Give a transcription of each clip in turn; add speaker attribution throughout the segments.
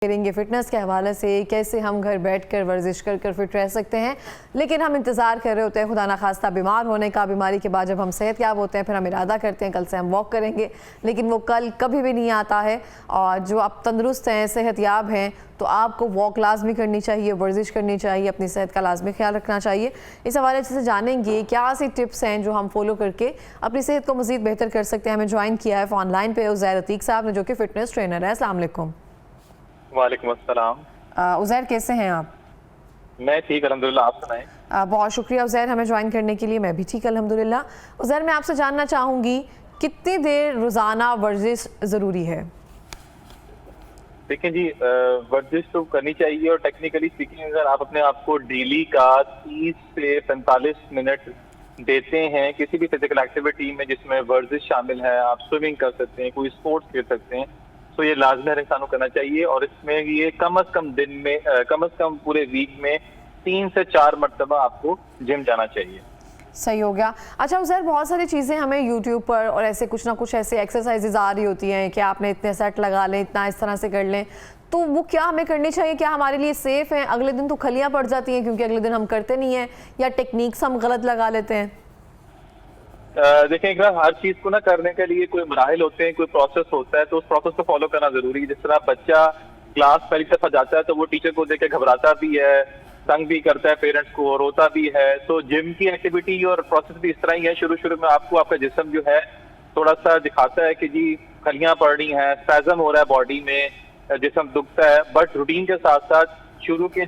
Speaker 1: करेंगे फिटनेस के हवाले से, कैसे हम घर बैठकर वर्जिश कर फिट रह सकते हैं। लेकिन हम इंतज़ार कर रहे होते हैं खुदा ना खास्ता बीमार होने का। बीमारी के बाद जब हम सेहतयाब होते हैं फिर हम इरादा करते हैं कल से हम वॉक करेंगे, लेकिन वो कल कभी भी नहीं आता है। और जो आप तंदुरुस्त हैं, सेहतयाब हैं, तो आपको वॉक लाजमी करनी चाहिए, वर्जिश करनी चाहिए, अपनी सेहत का लाजमी ख्याल रखना चाहिए। इस हवाले से जानेंगे क्या ऐसी टिप्स हैं जो हम फॉलो करके अपनी सेहत को मज़ीद बेहतर कर सकते हैं। हमें ज्वाइन किया है ऑनलाइन पे उज़ैर अतीक साहब ने, जो कि फ़िटनेस ट्रेनर है। अस्सलाम वालेकुम।
Speaker 2: वालेकुम अस्सलाम।
Speaker 1: उज़ैर कैसे हैं आप?
Speaker 2: मैं ठीक अल्हम्दुलिल्लाह, आप सुनाएं।
Speaker 1: बहुत शुक्रिया उज़ैर हमें ज्वाइन करने के लिए। मैं भी ठीक अल्हम्दुलिल्लाह। उज़ैर, मैं आपसे जानना चाहूँगी कितनी देर रोज़ाना वर्जिश ज़रूरी है?
Speaker 2: देखें जी, वर्जिश तो करनी चाहिए और टेक्निकली स्पीकिंग अगर आप अपने आप को डेली का 30 से 45 मिनट देते हैं किसी भी फिजिकल एक्टिविटी में जिसमें वर्जिश शामिल है, आप स्विमिंग कर सकते हैं, कोई स्पोर्ट्स खेल सकते हैं, तो ये लाजमी हर इंसान को करना चाहिए। और इसमें ये कम अज कम दिन में कम अज कम पूरे वीक में 3 से 4 मरतबा आपको जिम जाना चाहिए।
Speaker 1: सही हो गया। अच्छा उज़ैर, बहुत सारी चीज़ें हमें यूट्यूब पर और ऐसे कुछ ना कुछ ऐसे एक्सरसाइजेज आ रही होती हैं कि आपने इतने सेट लगा लें, इतना इस तरह से कर लें, तो वो क्या हमें करनी चाहिए? क्या हमारे लिए सेफ़ है? अगले दिन तो खलियाँ पड़ जाती हैं क्योंकि अगले दिन हम करते नहीं हैं, या टेक्निक्स हम गलत लगा लेते हैं?
Speaker 2: देखें, एक बार हर चीज को ना करने के लिए कोई मराहिल होते हैं, कोई प्रोसेस होता है, तो उस प्रोसेस को फॉलो करना जरूरी है। जिस तरह बच्चा क्लास पहली दफा जाता है तो वो टीचर को देख के घबराता भी है, तंग भी करता है पेरेंट्स को, रोता भी है। तो जिम की एक्टिविटी और प्रोसेस भी इस तरह ही है। शुरू शुरू में आपको आपका जिस्म जो है थोड़ा सा दिखाता है कि जी खलियां पड़ रही हैं, स्पैज़म हो रहा है बॉडी में, जिस्म दुखता है, बट रूटीन के साथ साथ शुरू के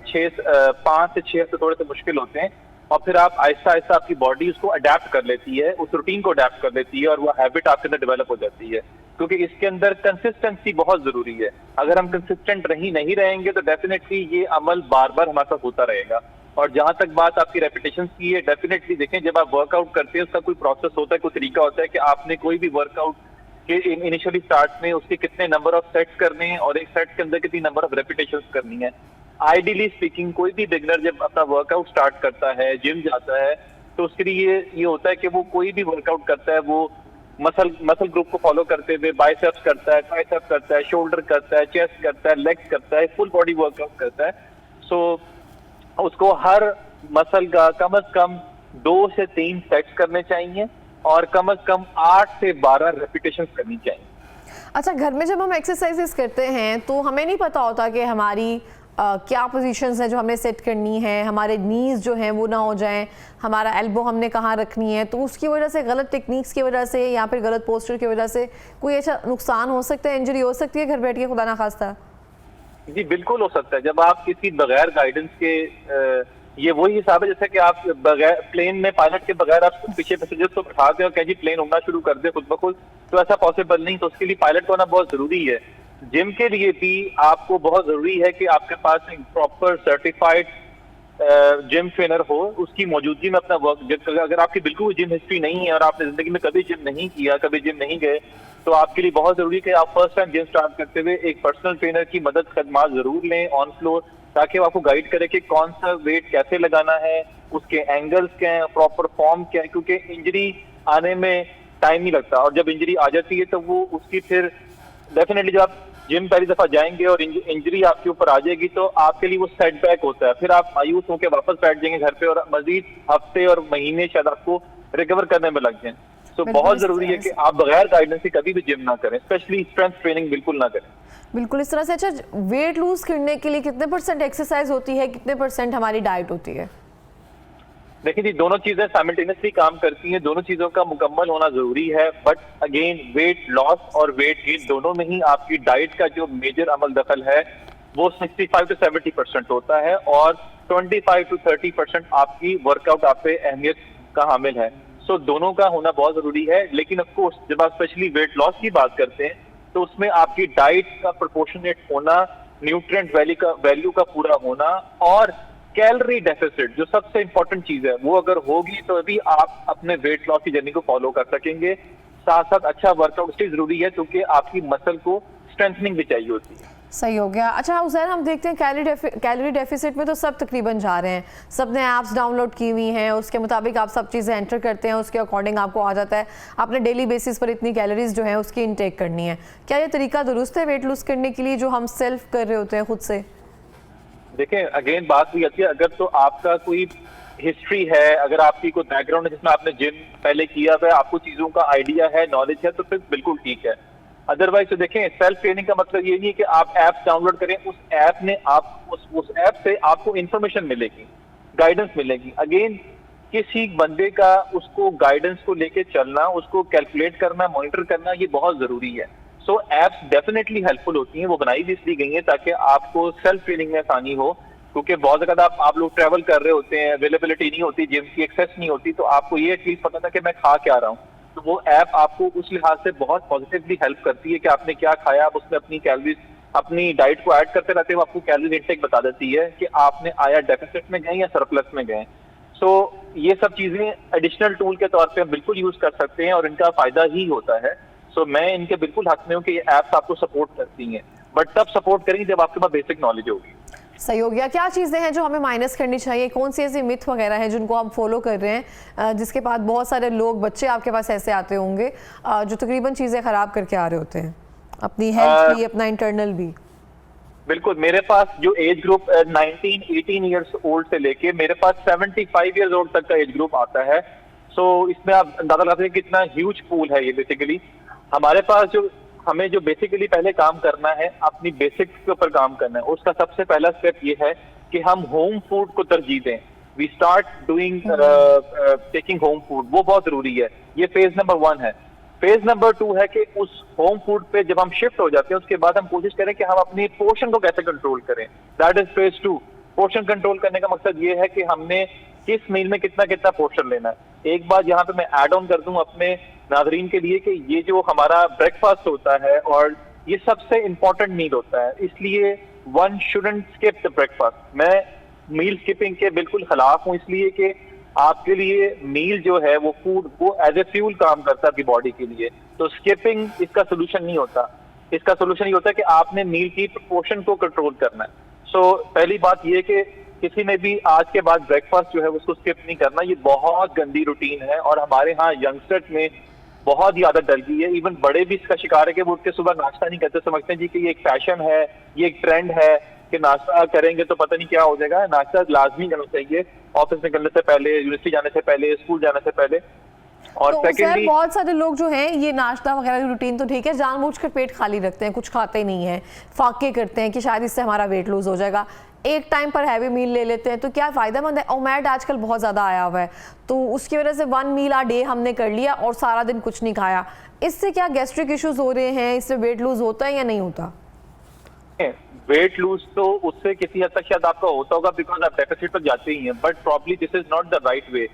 Speaker 2: 5 से 6 हफ्ते थोड़े से मुश्किल होते हैं और फिर आप आहिस्ता आहिस्ता आपकी बॉडी उसको अडेप्ट कर लेती है, उस रूटीन को अडेप्ट कर लेती है और वो हैबिट आपके अंदर डेवलप हो जाती है। क्योंकि इसके अंदर कंसिस्टेंसी बहुत जरूरी है। अगर हम कंसिस्टेंट नहीं रहेंगे तो डेफिनेटली ये अमल बार बार हमारे साथ होता रहेगा। और जहां तक बात आपकी रेपिटेशन की है, डेफिनेटली देखें, जब आप वर्कआउट करते हैं उसका कोई प्रोसेस होता है, कोई तरीका होता है कि आपने कोई भी वर्कआउट के इनिशियली स्टार्ट में उसके कितने नंबर ऑफ सेट्स करने हैं और एक सेट के अंदर कितनी नंबर ऑफ रेपिटेशन करनी है। आइडियली स्पीकिंग कोई भी बिगनर जब अपना वर्कआउट स्टार्ट करता है, जिम जाता है, तो उसके लिए ये होता है कि वो कोई भी वर्कआउट करता है वो मसल ग्रुप को फॉलो करते हुए बाइसेप्स करता है, ट्राइसेप्स करता है, शोल्डर करता है, चेस्ट करता है, लेग्स करता है, फुल बॉडी वर्कआउट करता है। सो उसको हर मसल का कम से कम 2 से 3 सेट्स करने चाहिए और कम से कम 8 से 12 रेपिटेशन करनी चाहिए।
Speaker 1: अच्छा, घर में जब हम एक्सरसाइजेस करते हैं तो हमें नहीं पता होता कि हमारी क्या पोजीशंस हैं जो हमें सेट करनी है, हमारे नीज जो हैं वो ना हो जाएं, हमारा एल्बो हमने कहाँ रखनी है, तो उसकी वजह से गलत टेक्निक्स की वजह से या फिर गलत पोस्चर की वजह से कोई ऐसा नुकसान हो सकता है, इंजरी हो सकती है घर बैठ के, खुदा ना खास्ता?
Speaker 2: जी बिल्कुल हो सकता है। जब आप किसी बगैर गाइडेंस के ये वही हिसाब है जैसे कि आप बगैर प्लेन में पायलट के बगैर आप पीछे पैसेंजर्स को बैठाते हो और कहें जी प्लेन उड़ना शुरू कर दे खुद ब खुद, तो ऐसा पॉसिबल नहीं। तो उसके लिए पायलट होना बहुत जरूरी है। जिम के लिए भी आपको बहुत जरूरी है कि आपके पास एक प्रॉपर सर्टिफाइड जिम ट्रेनर हो, उसकी मौजूदगी में अपना वर्क। अगर आपकी बिल्कुल जिम हिस्ट्री नहीं है और आपने जिंदगी में कभी जिम नहीं किया, कभी जिम नहीं गए, तो आपके लिए बहुत जरूरी है कि आप फर्स्ट टाइम जिम स्टार्ट करते हुए एक पर्सनल ट्रेनर की मदद खदमात जरूर लें ऑन फ्लोर, ताकि वो आपको गाइड करे कि कौन सा वेट कैसे लगाना है, उसके एंगल्स क्या है, प्रॉपर फॉर्म क्या है। क्योंकि इंजरी आने में टाइम नहीं लगता और जब इंजरी आ जाती है तो वो उसकी फिर डेफिनेटली जब आप जिम पहली दफा जाएंगे और इंजरी आपके ऊपर आ जाएगी तो आपके लिए वो सेटबैक होता है। फिर आप मायूस होकर वापस बैठ जाएंगे घर पे और मजीद हफ्ते और महीने शायद आपको रिकवर करने में लग जाए। तो बहुत जरूरी है कि आप बगैर गाइडेंस के कभी भी जिम ना करें, स्पेशली स्ट्रेंथ ट्रेनिंग बिल्कुल ना करें।
Speaker 1: बिल्कुल इस तरह से। अच्छा, वेट लूज करने के लिए कितने % एक्सरसाइज होती है, कितने % हमारी डाइट होती है?
Speaker 2: देखिए जी, दोनों चीजें साइमल्टेनियसली काम करती हैं, दोनों चीजों का मुकम्मल होना जरूरी है। बट अगेन वेट लॉस और वेट गेन दोनों में ही आपकी डाइट का जो मेजर अमल दखल है वो 65 से 70% होता है और 25 से 30% आपकी वर्कआउट आप पे अहमियत का हामिल है। सो दोनों का होना बहुत जरूरी है। लेकिन ऑफकोर्स जब आप स्पेशली वेट लॉस की बात करते हैं तो उसमें आपकी डाइट का प्रोपोर्शनेट होना, न्यूट्रिएंट वैल्यू का पूरा होना और कैलोरी डेफिसिट जो सबसे इंपॉर्टेंट चीज है वो अगर होगी तो अभी आप अपने वेट लॉस की जर्नी को फॉलो कर सकेंगे। साथ साथ अच्छा वर्कआउट इसलिए जरूरी है क्योंकि आपकी मसल को स्ट्रेंथनिंग भी चाहिए होती है।
Speaker 1: सही हो गया। अच्छा उज़ैर, हम देखते हैं कैलोरी डेफिसिट में तो सब तकरीबन जा रहे हैं, सब ने ऐप्स डाउनलोड की हुई हैं, उसके मुताबिक आप सब चीज़ें एंटर करते हैं, उसके अकॉर्डिंग आपको आ जाता है आपने डेली बेसिस पर इतनी कैलोरीज जो है उसकी इनटेक करनी है। क्या ये तरीका दुरुस्त है वेट लूज करने के लिए जो हम सेल्फ कर रहे होते हैं खुद से?
Speaker 2: देखें, अगेन बात भी आती है, अगर तो आपका कोई हिस्ट्री है, अगर आपकी कोई बैकग्राउंड है जिसमें आपने जिम पहले किया हुआ है, आपको चीजों का आइडिया है, नॉलेज है, तो फिर बिल्कुल ठीक है। अदरवाइज तो देखें, सेल्फ ट्रेनिंग का मतलब ये नहीं है कि आप ऐप डाउनलोड करें, उस ऐप ने आप उस ऐप से आपको इंफॉर्मेशन मिलेगी, गाइडेंस मिलेगी। अगेन किसी बंदे का उसको गाइडेंस को लेके चलना, उसको कैलकुलेट करना, मॉनिटर करना, ये बहुत जरूरी है। सो एप्स डेफिनेटली हेल्पफुल होती हैं, वो बनाई भी इसलिए गई है ताकि आपको सेल्फ ट्रेनिंग में आसानी हो, क्योंकि बहुत ज्यादा आप लोग ट्रैवल कर रहे होते हैं, अवेलेबिलिटी नहीं होती, जिम की एक्सेस नहीं होती, तो आपको ये एटलीस्ट पता था कि मैं खा क्या रहा हूँ। तो वो ऐप आपको उस लिहाज से बहुत पॉजिटिवली हेल्प करती है कि आपने क्या खाया, आप उसमें अपनी कैलोरीज, अपनी डाइट को ऐड करते रहते हो, आपको कैलोरी इंटेक बता देती है कि आपने आया डेफिसिट में गए या सरप्लस में गए। सो ये सब चीजें एडिशनल टूल के तौर पे हम बिल्कुल यूज कर सकते हैं और इनका फायदा ही होता है। सो मैं इनके बिल्कुल हक में हूँ कि ये एप्स आपको सपोर्ट करती हैं, बट तब सपोर्ट करेंगे जब आपके पास बेसिक नॉलेज होगी।
Speaker 1: सही हो गया। क्या चीज़ें हैं जो हमें माइनस करनी चाहिए, कौन सी ऐसी मिथ वगैरह हैं जिनको हम फॉलो कर रहे हैं, जिसके बाद बहुत सारे लोग, बच्चे आपके पास ऐसे आते होंगे जो तकरीबन चीज़ें ख़राब करके आ रहे होते हैं, अपनी हेल्थ भी, अपना इंटरनल भी?
Speaker 2: बिल्कुल, मेरे पास जो एज ग्रुप 19-18 ईयर्स ओल्ड से लेके मेरे पास 75 ईयर्स ओल्ड तक का एज ग्रुप आता है। सो इसमें आप अंदाजा लगाते हैं कितना ह्यूज पूल है ये। बेसिकली हमारे पास हमें जो बेसिकली पहले काम करना है, अपनी बेसिक्स के ऊपर काम करना है। उसका सबसे पहला स्टेप ये है कि हम होम फूड को तरजीह दें। We start doing taking home food, वो बहुत जरूरी है। ये फेज नंबर 1 है। फेज नंबर 2 है कि उस होम फूड पे जब हम शिफ्ट हो जाते हैं उसके बाद हम कोशिश करें कि हम अपनी पोर्शन को कैसे कंट्रोल करें। That is phase 2। Portion control करने का मकसद ये है कि हमने किस मील में कितना कितना पोर्शन लेना है। एक बात यहाँ पे मैं ऐड ऑन कर दूं अपने नाज़रीन के लिए कि ये जो हमारा ब्रेकफास्ट होता है और ये सबसे इंपॉर्टेंट मील होता है, इसलिए one shouldn't skip the breakfast. मैं मील स्किपिंग के बिल्कुल खिलाफ हूँ, इसलिए कि आपके लिए मील जो है वो फूड, वो एज ए फ्यूल काम करता है आपकी बॉडी के लिए। तो स्किपिंग इसका सोल्यूशन नहीं होता। इसका सोल्यूशन ये होता है कि आपने मील की पोर्शन को कंट्रोल करना है। सो पहली बात ये कि किसी ने भी आज के बाद ब्रेकफास्ट जो है उसको स्किप नहीं करना। ये बहुत गंदी रूटीन है और हमारे यहाँ यंगस्टर्स में बहुत ही आदत डल गई है। इवन बड़े भी इसका शिकार है कि वो उठ के सुबह नाश्ता नहीं करते, समझते हैं जी कि ये एक फैशन है, ये एक ट्रेंड है कि नाश्ता करेंगे तो पता नहीं क्या हो जाएगा। नाश्ता लाजमी करना चाहिए, ऑफिस निकलने से पहले, यूनिवर्सिटी जाने से पहले, स्कूल जाने से पहले। और
Speaker 1: तो
Speaker 2: सेकेंडली
Speaker 1: बहुत सारे लोग जो हैं ये नाश्ता वगैरह की रूटीन तो ठीक है, जानबूझकर पेट खाली रखते हैं, कुछ खाते ही नहीं है, फाके करते हैं कि शायद इससे हमारा वेट लूज हो जाएगा, एक टाइम पर हैवी मील ले लेते हैं। तो क्या फायदेमंद है? ओमैड आजकल बहुत ज़्यादा आया हुआ है, तो उसकी वजह से 1 मील आ डे हमने कर लिया और सारा दिन कुछ नहीं खाया। इससे क्या गैस्ट्रिक इश्यूज हो रहे हैं? इससे वेट लूज होता है या नहीं होता?
Speaker 2: वेट लूज तो उससे किसी हद तक शायद आपका होता होगा, बिकॉज आप डेफिसिट पर जाते ही हैं, but probably this is not the right way.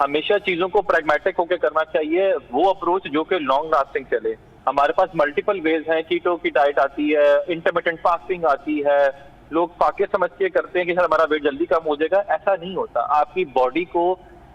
Speaker 2: हमेशा चीजों को प्रैग्मेटिक होकर करना चाहिए, वो अप्रोच जो कि लॉन्ग लास्टिंग चले। हमारे पास मल्टीपल वेज हैं, कीटो की डाइट आती है, इंटरमिटेंट फास्टिंग आती है। लोग फाके समझ के करते हैं कि सर हमारा वेट जल्दी कम हो जाएगा, ऐसा नहीं होता। आपकी बॉडी को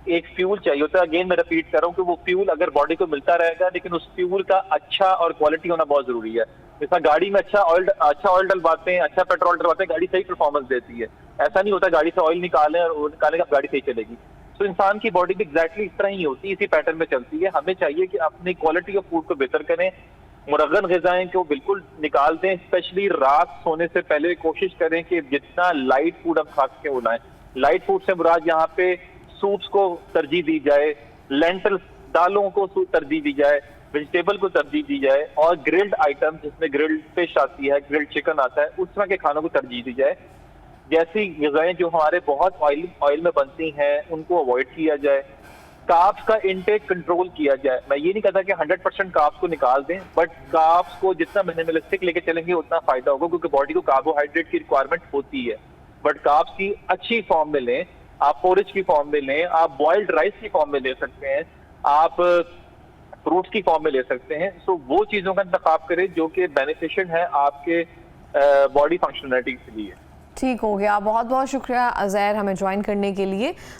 Speaker 2: एक फ्यूल चाहिए होता है। अगेन मैं रिपीट कर रहा हूँ कि वो फ्यूल अगर बॉडी को मिलता रहेगा, लेकिन उस फ्यूल का अच्छा और क्वालिटी होना बहुत जरूरी है। जैसा गाड़ी में अच्छा ऑयल डलवाते हैं, अच्छा पेट्रोल डलवाते हैं, गाड़ी सही परफॉर्मेंस देती है। ऐसा नहीं होता गाड़ी से ऑयल निकालें और वो निकालेंगे गाड़ी सही चलेगी। तो इंसान की बॉडी भी एग्जैक्टली इस तरह ही होती है, इसी पैटर्न में चलती है। हमें चाहिए कि अपनी क्वालिटी ऑफ फूड को बेहतर करें, मुरगन ग़िज़ाएं को बिल्कुल निकाल दें। स्पेशली रात सोने से पहले कोशिश करें कि जितना लाइट फूड हम खा के उड़ाएं। लाइट फूड से मुराद यहाँ पे सूप्स को तरजीह दी जाए, लेंटल्स दालों को तरजीह दी जाए, वेजिटेबल को तरजीह दी जाए, और ग्रिल्ड आइटम जिसमें ग्रिल्ड फिश आती है, ग्रिल्ड चिकन आता है, उस तरह के खानों को तरजीह दी जाए। जैसी ग़िज़ाएं जो हमारे बहुत ऑयल में बनती हैं उनको अवॉइड किया जाए। कार्ब्स का इनटेक कंट्रोल किया जाए। मैं ये नहीं कहता कि 100% कार्ब्स को निकाल दें, बट कार्ब्स को जितना मिनिमलिस्टिक लेके चलेंगे उतना फायदा होगा, क्योंकि बॉडी को कार्बोहाइड्रेट की रिक्वायरमेंट होती है। बट कार्ब्स की अच्छी फॉर्म में लें, आप पोरिज की फॉर्म में लें, आप बॉइल्ड राइस की फॉर्म में ले सकते हैं, आप फ्रूट्स की फॉर्म में ले सकते हैं। सो वो चीजों का इंतखाब करें जो कि बेनिफिशियल है आपके बॉडी फंक्शनलिटी के लिए।
Speaker 1: ठीक हो गया, बहुत बहुत शुक्रिया अज़ैर हमें ज्वाइन करने के लिए।